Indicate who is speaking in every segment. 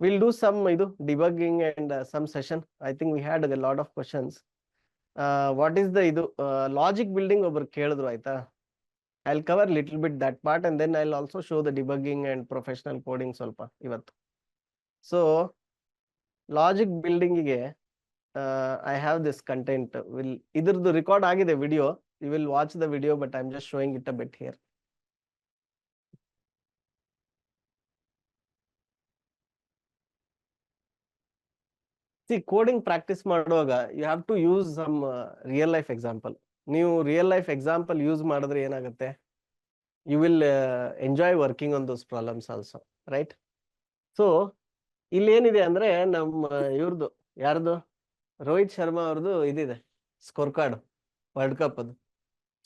Speaker 1: We'll do some debugging and some session. I think we had a lot of questions. What is the logic building over ಕೇಳಿದ್ರು ಆಯ್ತಾ. I'll cover little bit that part and then I'll also show the debugging and professional coding ಸ್ವಲ್ಪ ಇವತ್ತು. So logic building ಗೆ I have this content. ಇದ್ರದ್ದು record ಆಗಿದೆ video. You will watch the video, but I'm just showing it a bit here. See, coding practice ಮಾಡುವಾಗ you have to use some real life example. ನೀವು real life example use ಮಾಡಿದ್ರೆ ಏನಾಗುತ್ತೆ, you will enjoy working on those problems also, right? So ಇಲ್ಲಿ ಏನಿದೆ ಅಂದ್ರೆ ನಮ್ಮ ಇವ್ರದ್ದು ಯಾರ್ದು ರೋಹಿತ್ ಶರ್ಮಾ ಅವ್ರದ್ದು ಇದಿದೆ ಸ್ಕೋರ್ ಕಾರ್ಡ್ ವರ್ಲ್ಡ್ ಕಪ್ ಅದು.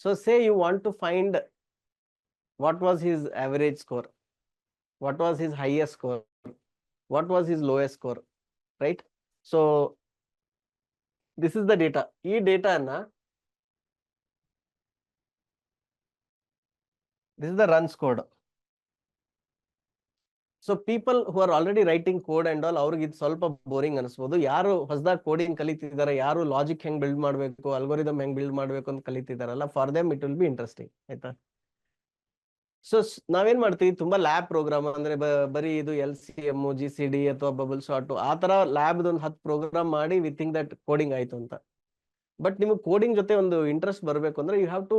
Speaker 1: So say you want to find what was his average score, what was his highest score, what was his lowest score, right? So this is the data. ಈ ಡೇಟಾನ this is the runs code. So people who are already writing code and all, ಅವ್ರಿಗೆ ಇದು ಸ್ವಲ್ಪ boring ಅನಿಸ್ಬೋದು. ಯಾರು ಹೊಸದಾಗಿ coding ಕಲಿತಿದ್ದಾರೆ, ಯಾರು logic ಹೆಂಗ್ build ಮಾಡಬೇಕು, ಅಲ್ಗೋರಿದಮ್ ಹೆಂಗ್ ಬಿಲ್ಡ್ ಮಾಡಬೇಕು ಅಂತ ಕಲಿತಿದಾರಲ್ಲ, for them it will be interesting, ಆಯ್ತಾ? ಸೊ ನಾವೇನ್ ಮಾಡ್ತೀವಿ, ತುಂಬಾ ಲ್ಯಾಬ್ ಪ್ರೋಗ್ರಾಮ್ ಅಂದ್ರೆ ಬರೀ ಇದು LCM GCD ಅಥವಾ ಬಬಲ್ ಶಾಟ್ ಆ ತರ ಲ್ಯಾಬ್ ಒಂದು 10 ಪ್ರೋಗ್ರಾಮ್ ಮಾಡಿ ವಿ ಥಿಂಕ್ ದಟ್ ಕೋಡಿಂಗ್ ಆಯ್ತು ಅಂತ. ಬಟ್ ನಿಮಗೆ ಕೋಡಿಂಗ್ ಜೊತೆ ಒಂದು ಇಂಟ್ರೆಸ್ಟ್ ಬರಬೇಕು ಅಂದ್ರೆ you have to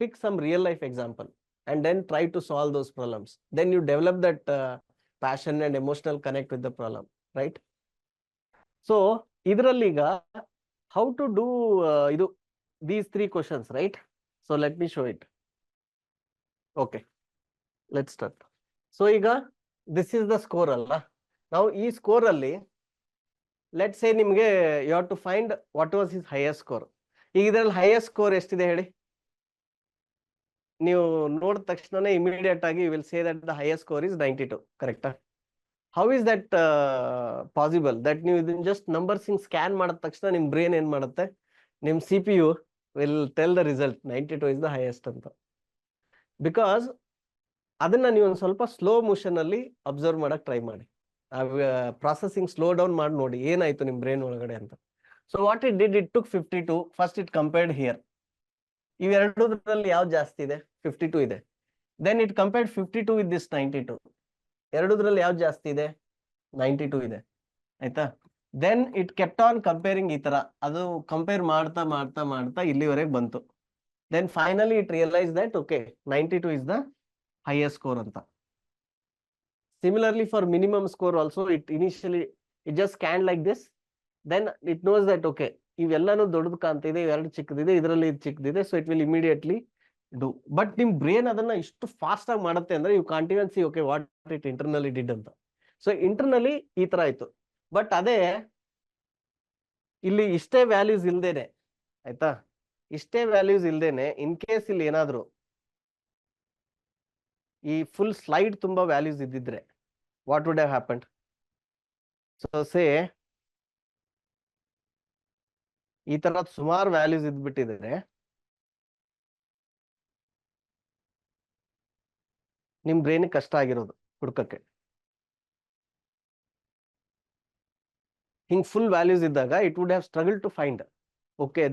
Speaker 1: pick some real life example and then try to solve those problems. Then you develop that passion and emotional connect with the problem, right? So ಇದರಲ್ಲಿ ಈಗ how to do these 3 questions, right? So let me show it. Okay, let start. So ಈಗ this is the score ಅಲ್ಲ. ನಾವು ಈ score ಅಲ್ಲಿ let say ನಿಮ್ಗೆ you have to find what was his highest score. ಈಗ ಇದರಲ್ಲಿ highest score ಎಷ್ಟಿದೆ ಹೇಳಿ? ನೀವು ನೋಡಿದ ತಕ್ಷಣನೇ ಇಮಿಡಿಯೇಟ್ ಆಗಿ you will say that the highest score is 92, ಕರೆಕ್ಟಾ? How is that possible? That ನೀವು ಇದನ್ನ ಜಸ್ಟ್ ನಂಬರ್ಸ್ ಹಿಂಗ್ ಸ್ಕ್ಯಾನ್ ಮಾಡಿದ ತಕ್ಷಣ ನಿಮ್ ಬ್ರೇನ್ ಏನ್ ಮಾಡುತ್ತೆ, ನಿಮ್ CPU will tell the result 92 is the highest ಅಂತ. ಬಿಕಾಸ್ ಅದನ್ನ ನೀವು ಒಂದು ಸ್ವಲ್ಪ ಸ್ಲೋ ಮೋಷನ್ ಅಲ್ಲಿ ಅಬ್ಸರ್ವ್ ಮಾಡಕ್ ಟ್ರೈ ಮಾಡಿ, ಪ್ರಾಸೆಸಿಂಗ್ ಸ್ಲೋ ಡೌನ್ ಮಾಡಿ ನೋಡಿ ಏನಾಯ್ತು ನಿಮ್ ಬ್ರೈನ್ ಒಳಗಡೆ ಅಂತ. So what it did, it took 52. First it compared here. ಇವೆರಡರಲ್ಲಿ ಯಾವ್ದು ಜಾಸ್ತಿ ಇದೆ? 52 ಇದೆ. Then it compared 52 with this 92. ಎರಡರಲ್ಲಿ ಯಾವ್ದು ಜಾಸ್ತಿ ಇದೆ? 92 ಇದೆ, ಆಯ್ತಾ? Then it kept on comparing, ಈ ತರ ಅದು ಕಂಪೇರ್ ಮಾಡ್ತಾ ಮಾಡ್ತಾ ಮಾಡ್ತಾ ಇಲ್ಲಿವರೆಗೆ ಬಂತು. Then finally it realise that okay 92 is the highest score anta. Similarly for minimum score also, it initially it just scanned like this, then it knows that okay ಇವೆಲ್ಲನೂ ದೊಡ್ಡದು ಕಾಣ್ತಿದೆ, ಇವೆರಡು ಚಿಕ್ಕದಿದೆ, ಇದರಲ್ಲಿ ಇದು ಚಿಕ್ಕದಿದೆ, so it will immediately do. But ನಿಮ್ brain ಅದನ್ನ ಇಷ್ಟು ಫಾಸ್ಟ್ ಆಗಿ ಮಾಡುತ್ತೆ ಅಂದ್ರೆ you can't even see okay what it internally did ಅಂತ. ಸೊ ಇಂಟರ್ನಲಿ ಈ ತರ ಆಯ್ತು. ಬಟ್ ಅದೇ ಇಲ್ಲಿ ಇಷ್ಟೇ ವ್ಯಾಲ್ಯೂಸ್ ಇಲ್ದೇನೆ, ಆಯ್ತಾ, ಇಷ್ಟೇ ವ್ಯಾಲ್ಯೂಸ್ ಇಲ್ದೇನೆ ಇನ್ ಕೇಸ್ ಇಲ್ಲಿ ಏನಾದ್ರು ಈ ಫುಲ್ ಸ್ಲೈಡ್ ತುಂಬಾ ವ್ಯಾಲ್ಯೂಸ್ ಇದ್ದಿದ್ರೆ what would have happened? So say ಈ ತರ ಸುಮಾರು ವ್ಯಾಲ್ಯೂಸ್ ಇದ್ಬಿಟ್ಟಿದ್ರೆ ನಿಮ್ ಬ್ರೈನ್ ಕಷ್ಟ ಆಗಿರೋದು ಹುಡ್ಕಕ್ಕೆ. ಹಿಂಗ್ ಫುಲ್ ವ್ಯಾಲ್ಯೂಸ್ ಇದ್ದಾಗ it would have struggle to find. Okay,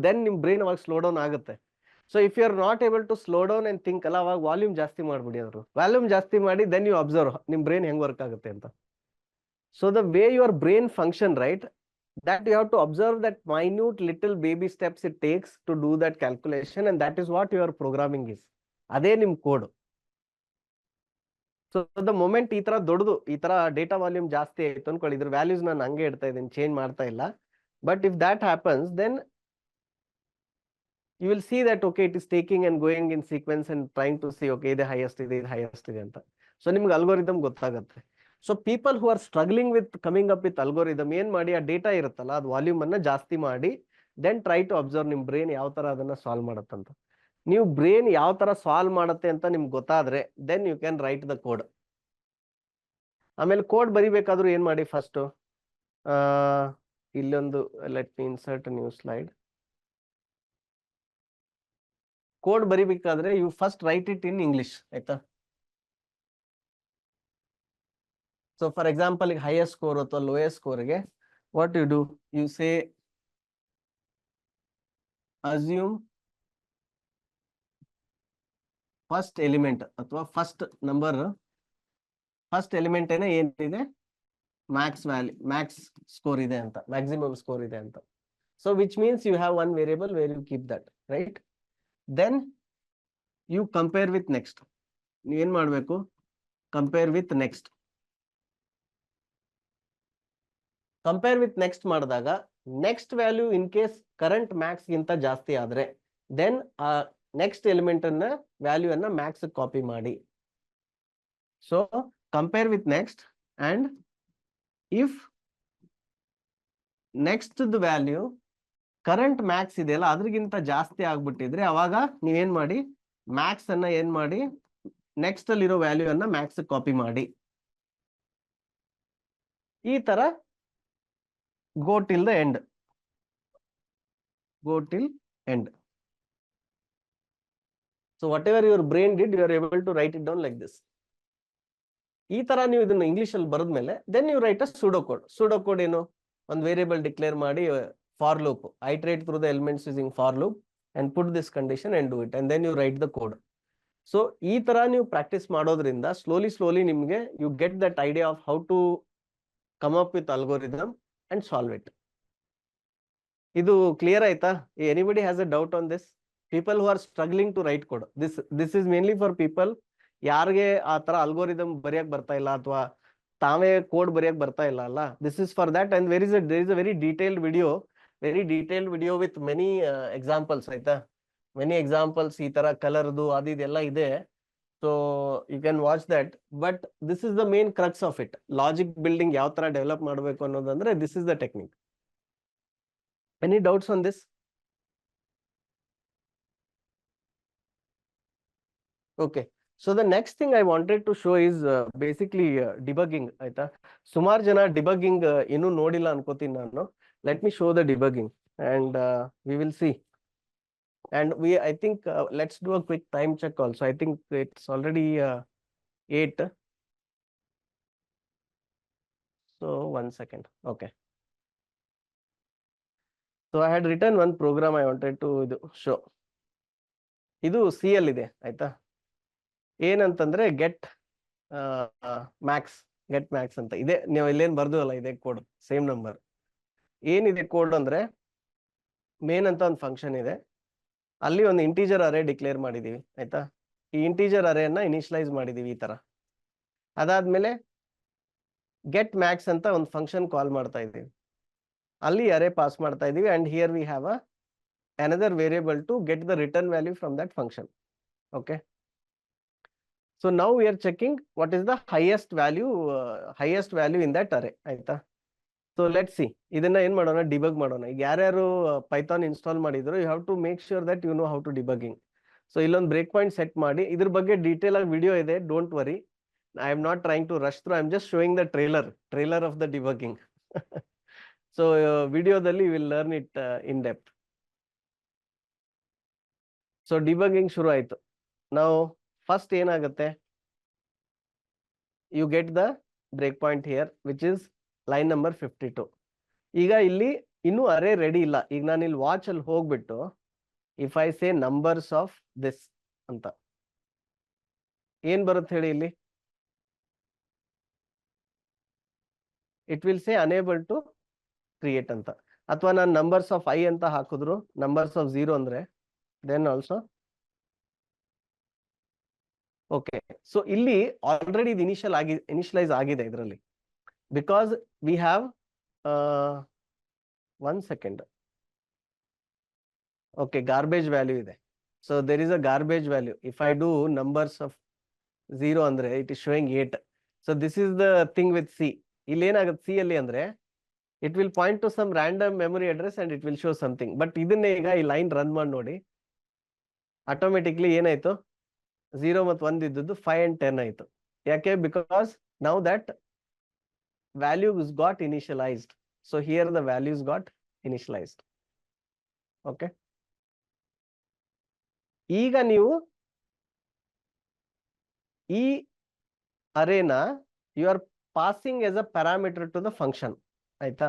Speaker 1: then ನಿಮ್ ಬ್ರೈನ್ ಅವಾಗ ಸ್ಲೋ ಡೌನ್ ಆಗುತ್ತೆ. So if you are not able to slow down and think ಅಲ್ಲ, ಅವಾಗ ವಾಲ್ಯೂಮ್ ಜಾಸ್ತಿ ಮಾಡ್ಬಿಡಿ. ಅವರು ವಾಲ್ಯೂಮ್ ಜಾಸ್ತಿ ಮಾಡಿ ದೆನ್ ಯು ಅಬ್ಸರ್ವ್ ನಿಮ್ ಬ್ರೈನ್ ಹೆಂಗ್ ವರ್ಕ್ ಆಗುತ್ತೆ ಅಂತ. So the way your brain function, right, that you have to observe that minute little baby steps it takes to do that calculation, and that is what your programming is. ಅದೇ ನಿಮ್ code. So the moment ಈ ತರ ದೊಡ್ಡದು, ಈ ತರ data volume ಜಾಸ್ತಿ ಆಯ್ತು ಅನ್ಕೊಳ್ಳಿ, ಇದ್ರ ವ್ಯಾಲ್ಯೂಸ್ ನಾನು ಹಂಗೆ ಇಡ್ತಾ ಇದ್ದೀನಿ, ಚೇಂಜ್ ಮಾಡ್ತಾ ಇಲ್ಲ. But if that happens, then you will see that okay it is taking and going in sequence and trying to see okay ಇದು highest ಇದೆ, ಇದು highest ಇದೆ ಅಂತ. ಸೊ ನಿಮ್ಗೆ ಅಲ್ಗೋರಿದಮ್ ಗೊತ್ತಾಗುತ್ತೆ. So people who are struggling with coming up with algorithm ಏನ್ ಮಾಡಿ, ಆ ಡೇಟಾ ಇರುತ್ತಲ್ಲ ಅದು ವಾಲ್ಯೂಮ್ ಅನ್ನ ಜಾಸ್ತಿ ಮಾಡಿ ದೆನ್ ಟ್ರೈ ಟು ಅಬ್ಸರ್ವ್ ನಿಮ್ ಬ್ರೈನ್ ಯಾವ ತರ ಅದನ್ನ ಸಾಲ್ವ್ ಮಾಡತ್ತಂತ. ನೀವು ಬ್ರೈನ್ ಯಾವ ತರ ಸಾಲ್ವ್ ಮಾಡುತ್ತೆ ಅಂತ ನಿಮ್ಗೆ ಗೊತ್ತಾದ್ರೆ then you can write the code. ಆಮೇಲೆ ಕೋಡ್ ಬರಿಬೇಕಾದ್ರೂ ಏನ್ ಮಾಡಿ, ಫಸ್ಟ್ ಇಲ್ಲೊಂದು let me insert new slide. Code ಬರಿಬೇಕಾದ್ರೆ you first write it in English, ಆಯ್ತಾ? So for example, highest score ಅಥವಾ lowest score ಗೆ what you do, you say assume first element ಅಥವಾ first number, first element ಏನಿದೆ max value, max score ಇದೆ ಅಂತ, maximum score ಇದೆ ಅಂತ. So which means you have one variable where you keep that, right? Then you compare with next. ನೀವು ಏನ್ ಮಾಡಬೇಕು, compare with next. Compare with next ಮಾಡಿದಾಗ next value in case current max ಗಿಂತ ಜಾಸ್ತಿ ಆದ್ರೆ then ಆ ನೆಕ್ಸ್ಟ್ ಎಲಿಮೆಂಟ್ ಅನ್ನ value ಅನ್ನ ಮ್ಯಾಕ್ಸ್ ಕಾಪಿ ಮಾಡಿ. So compare with next and if next value current max ಇದೆಯಲ್ಲ ಅದ್ರಗಿಂತ ಜಾಸ್ತಿ ಆಗ್ಬಿಟ್ಟಿದ್ರೆ ಅವಾಗ ನೀವೇನ್ ಮಾಡಿ, ಮ್ಯಾಕ್ಸ್ ಅನ್ನ ಏನ್ ಮಾಡಿ ನೆಕ್ಸ್ಟ್ ಅಲ್ಲಿರೋ ವ್ಯಾಲ್ಯೂ ಅನ್ನ ಮ್ಯಾಕ್ಸ್ ಕಾಪಿ ಮಾಡಿ. ಈ ತರ go till the end, go till end. So whatever your brain did, you are able to write it down like this. ಈ ತರ ನೀವು ಇದನ್ನ ಇಂಗ್ಲಿಷ್ ಅಲ್ಲಿ ಬರೆದ್ಮೇಲೆ then you write a pseudo code. Pseudo code ಏನು, ಒಂದು ವೇರಿಯಬಲ್ ಡಿಕ್ಲೇರ್ ಮಾಡಿ for loop, iterate through the elements using for loop and put this condition and do it and then you write the code. So ಈ ತರ ನೀವು practice ಮಾಡೋದ್ರಿಂದ slowly ನಿಮ್ಗೆ you get that idea of how to come up with algorithm and solve it. ಇದು clear ಆಯ್ತಾ? Anybody has a doubt on this? People who are struggling to write code, this is mainly for people ಯಾರಿಗೆ ಆ ತರ algorithm ಬರೆಯಕ್ ಬರ್ತಾ ಇಲ್ಲ ಅಥವಾ ತಾವೇ code ಬರೆಯಕ್ ಬರ್ತಾ ಇಲ್ಲ ಅಲ್ಲ, this is for that. And there is a very detailed video with many examples, ಆಯ್ತಾ? ಮೆನಿ ಎಕ್ಸಾಂಪಲ್ಸ್ ಈ ತರ ಕಲರ್ದು ಅದು ಇದೆಲ್ಲ ಇದೆ. So you can watch that. But this is the main crux of it. Logic building ಯಾವ ತರ develop ಮಾಡಬೇಕು ಅನ್ನೋದಂದ್ರೆ this is the technique. Any doubts on this? Okay. So the next thing I wanted to show is basically debugging. ಆಯ್ತಾ? ಸುಮಾರು ಜನ debugging ಇನ್ನೂ ನೋಡಿಲ್ಲ ಅನ್ಕೋತೀನಿ ನಾನು. Let me show the debugging and we will see. And I think let's do a quick time check also. I think it's already 8. So 1 second. Okay. So I had written one program I wanted to show. ಇದು C L ಇದೆ, ಆಯ್ತಾ? ಏನಂತಂದ್ರೆ get Max ಅಂತ ಇದೆ. ನೀವು ಇಲ್ಲೇನ್ ಬರ್ದಲ್ಲ, ಇದೆ code, same number. ಏನಿದೆ ಕೋಡ್ ಅಂದ್ರೆ ಮೇನ್ ಅಂತ ಒಂದು ಫಂಕ್ಷನ್ ಇದೆ, ಅಲ್ಲಿ ಒಂದು ಇಂಟೀಜರ್ ಅರೇ ಡಿಕ್ಲೇರ್ ಮಾಡಿದೀವಿ, ಆಯ್ತಾ? ಈ ಇಂಟೀಜರ್ ಅರೇನ ಇನಿಷಿಯಲೈಸ್ ಮಾಡಿದೀವಿ ಈ ತರ. ಅದಾದ್ಮೇಲೆ ಗೆಟ್ ಮ್ಯಾಕ್ಸ್ ಅಂತ ಒಂದು ಫಂಕ್ಷನ್ ಕಾಲ್ ಮಾಡ್ತಾ ಇದೀವಿ, ಅಲ್ಲಿ ಅರೇ ಪಾಸ್ ಮಾಡ್ತಾ ಇದೀವಿ. And here we have another variable to get the return value from that function. Okay, so now we are checking what is the highest value in that array, ಆಯ್ತಾ? So let's see, ಇದನ್ನ ಏನ್ ಮಾಡೋಣ, debug ಮಾಡೋಣ. ಈಗ ಯಾರ್ಯಾರು Python install ಮಾಡಿದ್ರು, you have to make sure that you know how to debugging. So ಇಲ್ಲೊಂದು break point set ಮಾಡಿ, ಇದ್ರ ಬಗ್ಗೆ ಡೀಟೇಲ್ ಆಗಿ ವಿಡಿಯೋ ಇದೆ, don't worry. I am not trying to rush through, I am just showing the trailer of the debugging. So ವಿಡಿಯೋದಲ್ಲಿ will learn it in depth. So debugging ಶುರು ಆಯ್ತು. ನಾವು first ಏನಾಗುತ್ತೆ, you get the break point here which is line number 52. ಈಗ ಇಲ್ಲಿ ಇನ್ನೂ ಅರೇ ready ಇಲ್ಲ. ಈಗ ನಾನು ಇಲ್ಲಿ ವಾಚ್ ಅಲ್ಲಿ ಹೋಗ್ಬಿಟ್ಟು if I say numbers of this ಅಂತ ಏನ್ ಬರುತ್ತೆ ಹೇಳಿ ಇಲ್ಲಿ? It will say unable to create ಅಂತ. ಅಥವಾ ನಾನು ನಂಬರ್ಸ್ ಆಫ್ ಐ ಅಂತ ಹಾಕಿದ್ರು, ನಂಬರ್ಸ್ ಆಫ್ 0 ಅಂದ್ರೆ then also okay. So ಇಲ್ಲಿ ಆಲ್ರೆಡಿ ಇದು ಇನಿಷಿಯಲೈಸ್ ಆಗಿದೆ ಇದರಲ್ಲಿ, because we have 1 second. Okay, garbage value ಇದೆ. So there is a garbage value. If I do numbers of 0 ಅಂದ್ರೆ it is showing 8. So this is the thing with C. ಇಲ್ಲಿ ಏನಾಗುತ್ತೆ C ಅಲ್ಲಿ ಅಂದ್ರೆ it will point to some random memory address and it will show something. But ಇದನ್ನೇ ಈಗ ಈ line run ಮಾಡಿ ನೋಡಿ, ಆಟೋಮೆಟಿಕ್ಲಿ ಏನಾಯ್ತು, 0 ಮತ್ತು 1 ಇದ್ದದ್ದು 5 and 10 ಆಯ್ತು. ಯಾಕೆ? Because now that values got initialised. So here the values got initialised. Okay, ಈಗ ನೀವು ಈ ಅರೇನ you are passing as a parameter to the function. ಆಯ್ತಾ,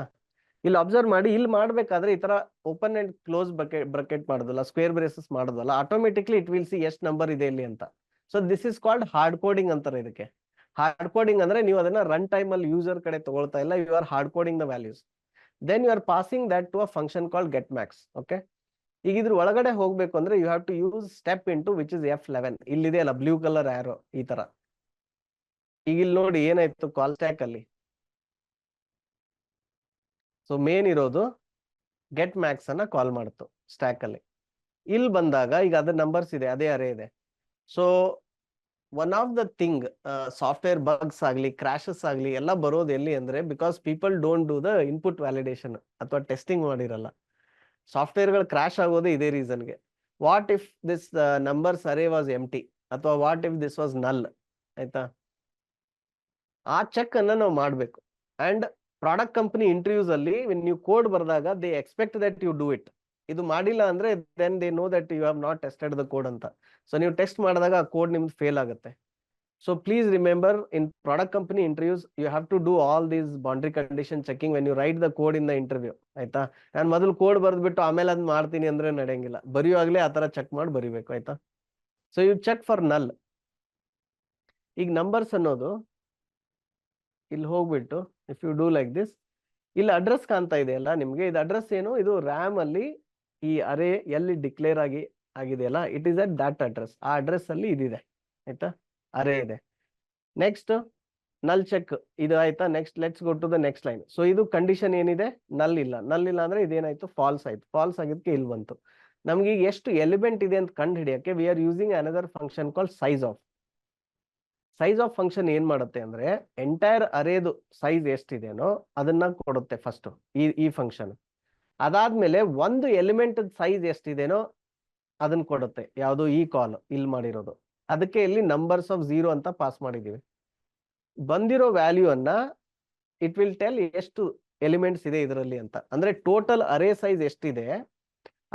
Speaker 1: ಇಲ್ಲಿ ಅಬ್ಸರ್ವ್ ಮಾಡಿ, ಇಲ್ಲಿ ಮಾಡ್ಬೇಕಾದ್ರೆ ಈ ತರ ಓಪನ್ ಅಂಡ್ ಕ್ಲೋಸ್ ಬ್ರಕೆಟ್ ಮಾಡೋದಲ್ಲ, ಸ್ಕ್ವೇರ್ ಬ್ರೇಸಸ್ ಮಾಡೋದಲ್ಲ, ಆಟೋಮೆಟಿಕ್ಲಿ ಇಟ್ ವಿಲ್ ಸಿ ಎಷ್ಟು ನಂಬರ್ ಇದೆ ಇಲ್ಲಿ ಅಂತ. So this is called hard coding ಅಂತಾರೆ ಇದಕ್ಕೆ. ಹಾರ್ಡ್ ಕೋಡಿಂಗ್ ಅಂದ್ರೆ ನೀವು ಅದನ್ನ ರನ್ ಟೈಮ್ ಅಲ್ಲಿ ಯೂಸರ್ ಕಡೆ ತಗೊಳ್ತಾ ಇಲ್ಲ, you are hard coding the values. Then you are passing that to a function called get max. Okay, ಈಗ ಇದ್ರ ಒಳಗಡೆ ಹೋಗ್ಬೇಕು ಅಂದ್ರೆ you have to use step into which is F11. ಇಲ್ಲಿದೆ ಅಲ್ಲ ಬ್ಲೂ ಕಲರ್ ಆರೋ, ಈ ತರ. ಈಗ ಇಲ್ಲಿ ನೋಡಿ ಏನಾಯ್ತು ಕಾಲ್ ಸ್ಟ್ಯಾಕ್ ಅಲ್ಲಿ. ಸೊ ಮೇನ್ ಇರೋದು ಗೆಟ್ ಮ್ಯಾಕ್ಸ್ ಅನ್ನ ಕಾಲ್ ಮಾಡ್ತು ಸ್ಟ್ಯಾಕ್ ಅಲ್ಲಿ. ಇಲ್ಲಿ ಬಂದಾಗ ಈಗ ಅದ್ರ ನಂಬರ್ಸ್ ಇದೆ, ಅದೇ ಅರೇ ಇದೆ. So one of the thing, software bugs ಆಗ್ಲಿ ಕ್ರಾಶಸ್ ಆಗ್ಲಿ ಎಲ್ಲ ಬರೋದು ಎಲ್ಲಿ ಅಂದ್ರೆ because people don't do the input validation ಅಥವಾ ಟೆಸ್ಟಿಂಗ್ ಮಾಡಿರಲ್ಲ. ಸಾಫ್ಟ್ವೇರ್ಗಳು ಕ್ರಾಶ್ ಆಗೋದು ಇದೇ ರೀಸನ್ಗೆ. What if this numbers array was empty, ಅಥವಾ ವಾಟ್ ಇಫ್ ದಿಸ್ ವಾಸ್ ನಲ್. ಆಯ್ತಾ, ಆ ಚೆಕ್ ಅನ್ನ ನಾವು ಮಾಡ್ಬೇಕು. ಅಂಡ್ ಪ್ರಾಡಕ್ಟ್ ಕಂಪನಿ ಇಂಟರ್ವ್ಯೂಸ್ ಅಲ್ಲಿ ನೀವು ಕೋಡ್ ಬರೆದಾಗ they expect that you do it. ಇದು ಮಾಡಿಲ್ಲ ಅಂದ್ರೆ then they know that you have not tested the code ಅಂತ. ಸೊ ನೀವು ಟೆಸ್ಟ್ ಮಾಡಿದಾಗ ಆ ಕೋಡ್ ನಿಮ್ದು ಫೇಲ್ ಆಗುತ್ತೆ. So please remember, in product company interviews you have to do all these boundary condition checking when you write the code in the interview. ಆಯ್ತಾ, ನಾನು ಮೊದಲು code ಬರೆದ್ಬಿಟ್ಟು ಆಮೇಲೆ ಅದ್ ಮಾಡ್ತೀನಿ ಅಂದ್ರೆ ನಡೆಯಂಗಿಲ್ಲ. ಬರೆಯುವಾಗಲೇ ಆ ತರ ಚೆಕ್ ಮಾಡಿ ಬರಿಬೇಕು. ಆಯ್ತಾ, ಸೊ ಯು ಚೆಕ್ ಫಾರ್ ನಲ್. ಈಗ ನಂಬರ್ಸ್ ಅನ್ನೋದು ಇಲ್ಲಿ ಹೋಗ್ಬಿಟ್ಟು if you do like this, ಇಲ್ಲಿ ಅಡ್ರೆಸ್ ಕಾಣ್ತಾ ಇದೆ ಅಲ್ಲ ನಿಮ್ಗೆ, ಇದು ಅಡ್ರೆಸ್ ಏನು, ಇದು ರ್ಯಾಮ್ ಅಲ್ಲಿ ಈ ಅರೇ ಎಲ್ಲಿ ಡಿಕ್ಲೇರ್ ಆಗಿದೆಯಲ್ಲ, it is at that address. ಆ ಅಡ್ರೆಸ್ ಅಲ್ಲಿ ಇದಿದೆ. ಆಯ್ತಾ, ಅರೇ ಇದೆ. ನೆಕ್ಸ್ಟ್ ನಲ್ ಚೆಕ್ ಇದು ಆಯ್ತಾ. Next let's go to the next line. So ಇದು ಕಂಡೀಷನ್ ಏನಿದೆ, ನಲ್ ಇಲ್ಲ. ನಲ್ ಇಲ್ಲ ಅಂದ್ರೆ ಇದೇನಾಯ್ತು, ಫಾಲ್ಸ್ ಆಯ್ತು. ಫಾಲ್ಸ್ ಆಗಿದ್ದಕ್ಕೆ ಇಲ್ಲಿ ಬಂತು. ನಮ್ಗೆ ಈಗ ಎಷ್ಟು ಎಲಿಮೆಂಟ್ ಇದೆ ಅಂತ ಕಂಡು ಹಿಡಿಯಕ್ಕೆ we are using another function call size of. Size of function ಏನ್ ಮಾಡುತ್ತೆ ಅಂದ್ರೆ ಎಂಟೈರ್ ಅರೇದು ಸೈಜ್ ಎಷ್ಟಿದೆನೋ ಅದನ್ನ ಕೊಡುತ್ತೆ ಫಸ್ಟ್ ಈ ಫಂಕ್ಷನ್. ಅದಾದ್ಮೇಲೆ ಒಂದು ಎಲಿಮೆಂಟ್ ಸೈಜ್ ಎಷ್ಟಿದೆನೋ ಅದನ್ನ ಕೊಡುತ್ತೆ. ಯಾವುದು, ಈ ಕಾಲ್ ಇಲ್ಲಿ ಮಾಡಿರೋದು. ಅದಕ್ಕೆ ಇಲ್ಲಿ ನಂಬರ್ಸ್ ಆಫ್ 0 ಅಂತ ಪಾಸ್ ಮಾಡಿದೀವಿ. ಬಂದಿರೋ ವ್ಯಾಲ್ಯೂ ಅನ್ನ ಇಟ್ ವಿಲ್ ಟೆಲ್ ಎಷ್ಟು ಎಲಿಮೆಂಟ್ಸ್ ಇದೆ ಇದರಲ್ಲಿ ಅಂತ. ಅಂದ್ರೆ ಟೋಟಲ್ ಅರೇ ಸೈಜ್ ಎಷ್ಟಿದೆ,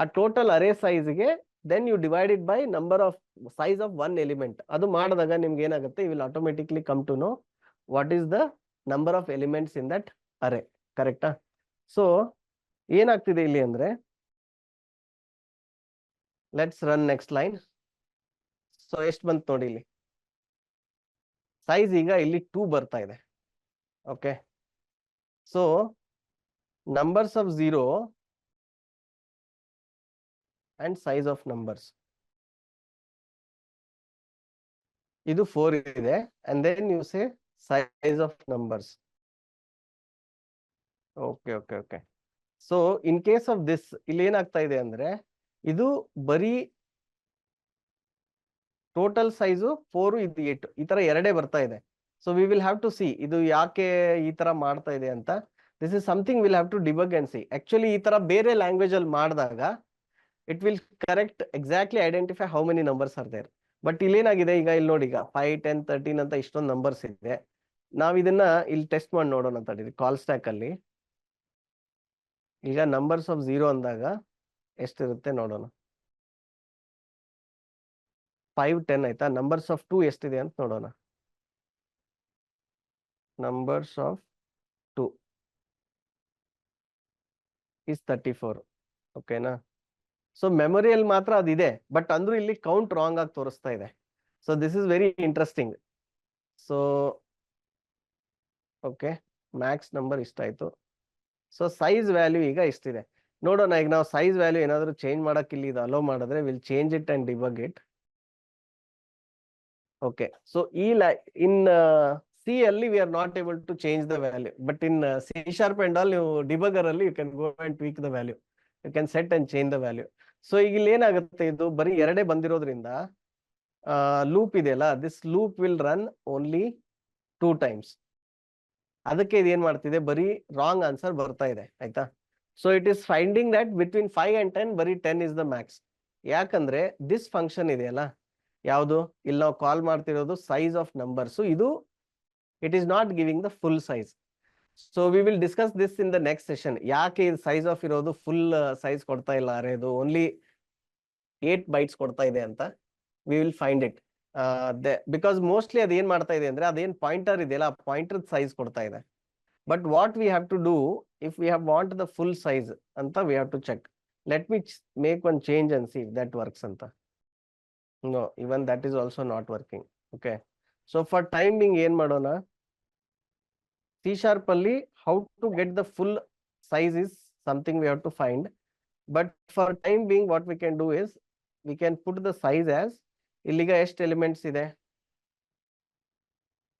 Speaker 1: ಆ ಟೋಟಲ್ ಅರೇ ಸೈಜ್ಗೆ then you divided by number of size of one element. ಅದು ಮಾಡಿದಾಗ ನಿಮ್ಗೆ ಏನಾಗುತ್ತೆ, you will automatically come to know what is the number of elements in that array. ಕರೆಕ್ಟಾ? ಸೊ ಏನಾಗ್ತಿದೆ ಇಲ್ಲಿ ಅಂದ್ರೆ, let's run next line. So ಎಷ್ಟು ಬಂತು ನೋಡಿ ಇಲ್ಲಿ, ಸೈಜ್ ಈಗ ಇಲ್ಲಿ 2 ಬರ್ತಾ ಇದೆ. Okay, so numbers of 0 and size of numbers ಇದು 4 ಇದೆ. and then you say size of numbers. okay so in case of this ಇಲ್ಲಿ ಏನಾಗ್ತಾ ಇದೆ ಅಂದ್ರೆ, ಇದು ಬರೀ ಟೋಟಲ್ ಸೈಜು 4, ಇದು 8, ಈ ತರ ಎರಡೇ ಬರ್ತಾ ಇದೆ. So we will have to see ಇದು ಯಾಕೆ ಈ ತರ ಮಾಡ್ತಾ ಇದೆ ಅಂತ. This is something will have to debug and see. Actually ಈ ತರ ಬೇರೆ ಲ್ಯಾಂಗ್ವೇಜ್ ಅಲ್ಲಿ ಮಾಡಿದಾಗ it will correct exactly identify how many numbers are there. But ಇಲ್ಲೇನಾಗಿದೆ, ಈಗ ಇಲ್ಲಿ ನೋಡಿ, ಈಗ 5, 10, 13 ಅಂತ ಇಷ್ಟೊಂದು ನಂಬರ್ಸ್ ಇದೆ. ನಾವ್ ಇದನ್ನ ಇಲ್ಲಿ ಟೆಸ್ಟ್ ಮಾಡಿ ನೋಡೋಣ ಅಂತ ಹೇಳಿದ್ವಿ ಕಾಲ್ ಸ್ಟ್ಯಾಕ್ ಅಲ್ಲಿ. ಈಗ ನಂಬರ್ಸ್ ಆಫ್ 0 ಅಂದಾಗ ಎಷ್ಟಿರುತ್ತೆ ನೋಡೋಣ. 5, 10 ಆಯ್ತಾ. ನಂಬರ್ಸ್ ಆಫ್ 2 ಎಷ್ಟಿದೆ ಅಂತ ನೋಡೋಣ. Numbers of 2 is 34. ಓಕೆನಾ? ಸೊ ಮೆಮೊರಿಯಲ್ಲಿ ಮಾತ್ರ ಅದಿದೆ, ಬಟ್ ಅಂದ್ರೂ ಇಲ್ಲಿ ಕೌಂಟ್ ರಾಂಗ್ ಆಗಿ ತೋರಿಸ್ತಾ ಇದೆ. So this is very interesting. So okay, Max number ಇಷ್ಟ ಆಯ್ತು. ಸೊ ಸೈಜ್ ವ್ಯಾಲ್ಯೂ ಈಗ ಇಷ್ಟಿದೆ ನೋಡೋಣ. ಈಗ ನಾವು ಸೈಜ್ ವ್ಯಾಲ್ಯೂ ಏನಾದ್ರು ಚೇಂಜ್ ಮಾಡಕ್ ಇಲ್ಲಿ ಇದು ಅಲೋ ಮಾಡಿದ್ರೆ will change it and debug it. Okay, so in C ಅಲ್ಲಿ we are not able to change the value, but in C# and all ನೀವು ಡಿಬಗರ್ ಅಲ್ಲಿ you can go and tweak the value, you can set and change the value. So ಈಗ ಇಲ್ಲಿ ಏನಾಗುತ್ತೆ, ಇದು ಬರೀ ಎರಡೇ ಬಂದಿರೋದ್ರಿಂದ ಲೂಪ್ ಇದೆಯಲ್ಲ, this loop will run only 2 times. ಅದಕ್ಕೆ ಇದು ಏನ್ ಮಾಡ್ತಿದೆ, ಬರೀ ರಾಂಗ್ ಆನ್ಸರ್ ಬರ್ತಾ ಇದೆ. ಆಯ್ತಾ? So it is finding that between 5 and 10 ಬರೀ 10 ಇಸ್ ದ ಮ್ಯಾಕ್ಸ್. ಯಾಕಂದ್ರೆ ದಿಸ್ ಫಂಕ್ಷನ್ ಇದೆಯಲ್ಲ, ಯಾವುದು ಇಲ್ಲಿ ನಾವು ಕಾಲ್ ಮಾಡ್ತಿರೋದು ಸೈಜ್ ಆಫ್ ನಂಬರ್ಸ್, ಇದು it is not giving the full size. So we will discuss this in the next session. ಯಾಕೆ ಇದು ಸೈಜ್ ಆಫ್ ಇರೋದು ಫುಲ್ ಸೈಜ್ ಕೊಡ್ತಾ ಇಲ್ಲ, ಅರೇದು ಓನ್ಲಿ 8 bytes ಕೊಡ್ತಾ ಇದೆ ಅಂತ. We will find it. Because mostly ಅದೇನ್ ಮಾಡ್ತಾ ಇದೆ ಅಂದ್ರೆ ಅದೇನ್ ಪಾಯಿಂಟರ್ ಇದೆಯಲ್ಲ ಆ ಪಾಯಿಂಟರ್ ಸೈಜ್ ಕೊಡ್ತಾ ಇದೆ. But what we have to do if we have want the full size ಅಂತ we have to check. Let me make one change and see that works ಅಂತ. No, even that is also not working. Okay, so for time being ಏನ್ ಮಾಡೋಣ, C# ಅಲ್ಲಿ how to get the full size is something we have to find. But for time being what we can do is we can put the size as ಇಲ್ಲಿಗ ಎಷ್ಟು elements ಇದೆ,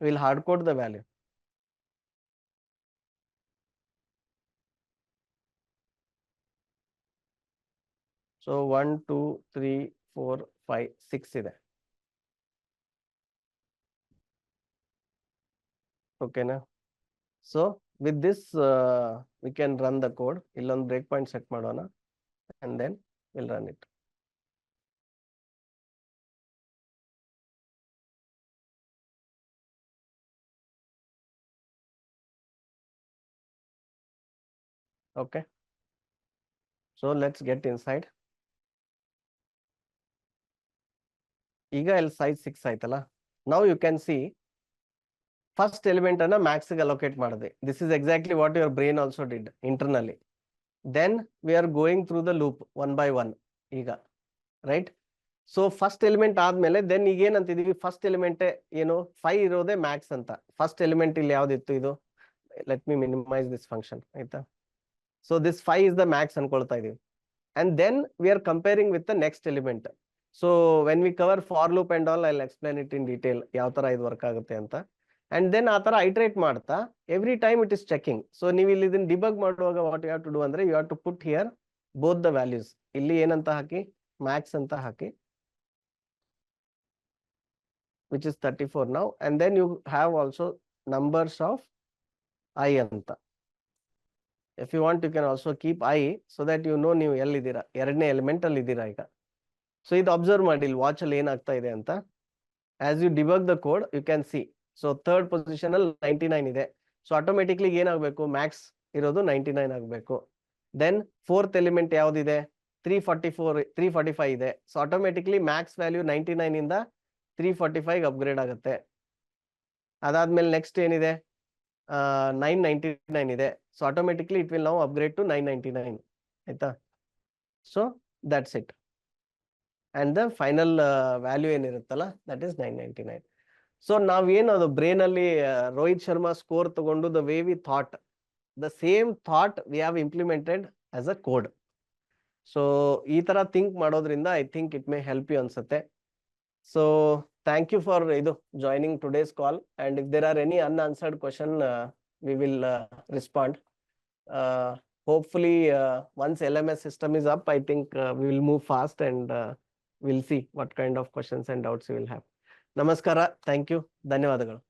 Speaker 1: we'll hard code the value. So 1 2 3 4 5 6 ಇದೆ. Okay na? So with this we can run the code. Illond break point set ಮಾಡೋಣ and then we'll run it. Okay, so let's get inside. ಈಗ ಇಲ್ಲಿ size 6 ಆಯ್ತಲ್ಲ. Now you can see first element ಅನ್ನ max ಗೆ allocate ಮಾಡಿದೆ. This is exactly what your brain also did internally. Then we are going through the loop one by one ಈಗ, right? So first element ಆದ್ಮೇಲೆ then ಈಗ ಏನಂತಿದೀವಿ, first element ಏನು 5 ಇರೋದೇ Max ಅಂತ. First element ಇಲ್ಲಿ ಯಾವ್ದಿತ್ತು ಇದು, let me minimize this function ಆಯ್ತಾ. So this 5 is the max ಅನ್ಕೊಳ್ತಾ ಇದೀವಿ. And then we are comparing with the next element. So when we cover for loop and all I will explain it in detail ಯಾವ ತರ ಇದು work ಆಗುತ್ತೆ ಅಂತ. And then ಆ ತರ iterate ಮಾಡ್ತಾ every time it is checking. So ನೀವು ಇಲ್ಲಿ ಇದನ್ನ ಡಿಬಗ್ ಮಾಡುವಾಗ what you have to do ಅಂದ್ರೆ you have to put here both the values. ಇಲ್ಲಿ ಏನಂತ ಹಾಕಿ, ಮ್ಯಾಕ್ಸ್ ಅಂತ ಹಾಕಿ, which is 34 now, and then you have also numbers of I anta. If you want you can also keep I so that you know ನೀವು ಎಲ್ಲಿದ್ದೀರಾ, ಎರಡನೇ element ಅಲ್ಲಿ ಇದ್ದೀರಾ ಈಗ. So ಇದು ಅಬ್ಸರ್ವ್ ಮಾಡಿ ಇಲ್ಲಿ ವಾಚ್ ಅಲ್ಲಿ ಏನಾಗ್ತಾ ಇದೆ ಅಂತ. As you debug the code you can see. So third position ಅಲ್ಲಿ 99 ಇದೆ. ಸೊ ಆಟೋಮೆಟಿಕ್ಲಿ ಏನಾಗಬೇಕು, ಮ್ಯಾಕ್ಸ್ ಇರೋದು 99 ಆಗಬೇಕು. ದೆನ್ ಫೋರ್ತ್ ಎಲಿಮೆಂಟ್ ಯಾವ್ದಿದೆ, 345 ಇದೆ. ಸೊ ಆಟೋಮೆಟಿಕ್ಲಿ ಮ್ಯಾಕ್ಸ್ ವ್ಯಾಲ್ಯೂ 99 ಇಂದ 345 ಅಪ್ಗ್ರೇಡ್ ಆಗುತ್ತೆ. ಅದಾದ್ಮೇಲೆ ನೆಕ್ಸ್ಟ್ ಏನಿದೆ, 999 ಇದೆ. So automatically it will now upgrade to 999 ಆಯ್ತಾ. So that's it. And the final value ಏನಿರುತ್ತಲ್ಲ ದಟ್ ಇಸ್ 999. ಸೊ ನಾವೇನು ಅದು ಬ್ರೇನ್ ಅಲ್ಲಿ ರೋಹಿತ್ ಶರ್ಮಾ ಸ್ಕೋರ್ ತಗೊಂಡು the way we thought, the same thought we have implemented as a code. So ಈ ತರ think ಮಾಡೋದ್ರಿಂದ I think it may help you ಅನ್ಸುತ್ತೆ. So thank you for joining today's call, and if there are any unanswered question we will respond. Hopefully once LMS system is up, I think we will move fast and we'll see what kind of questions and doubts you will have. Namaskara, thank you, ಧನ್ಯವಾದಗಳು.